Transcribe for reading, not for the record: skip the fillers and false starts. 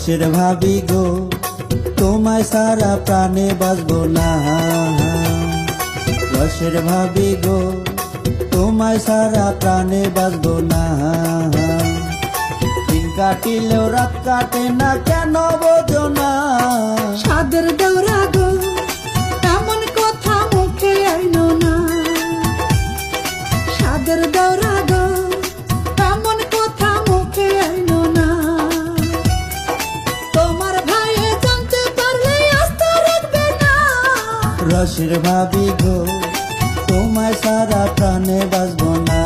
রসের ভাবি গো তোমায় সারা প্রাণে বাঁচবো না। রসের ভাবি গো তোমায় সারা প্রাণে বাঁচবো না। দিন কাটিলেও রাত কাটে না, কেন বোঝো না? সাদের দৌড়া গো এমন কথা মুখে আইনো না। সাদের দৌড়া গো এমন কথা মুখে আইনো না। তোমার ভাইয়ে জানতে পারলে আস্থা রাখবে না। রসের ভাবি গো তোমায় সারা প্রাণে বাঁচবো না।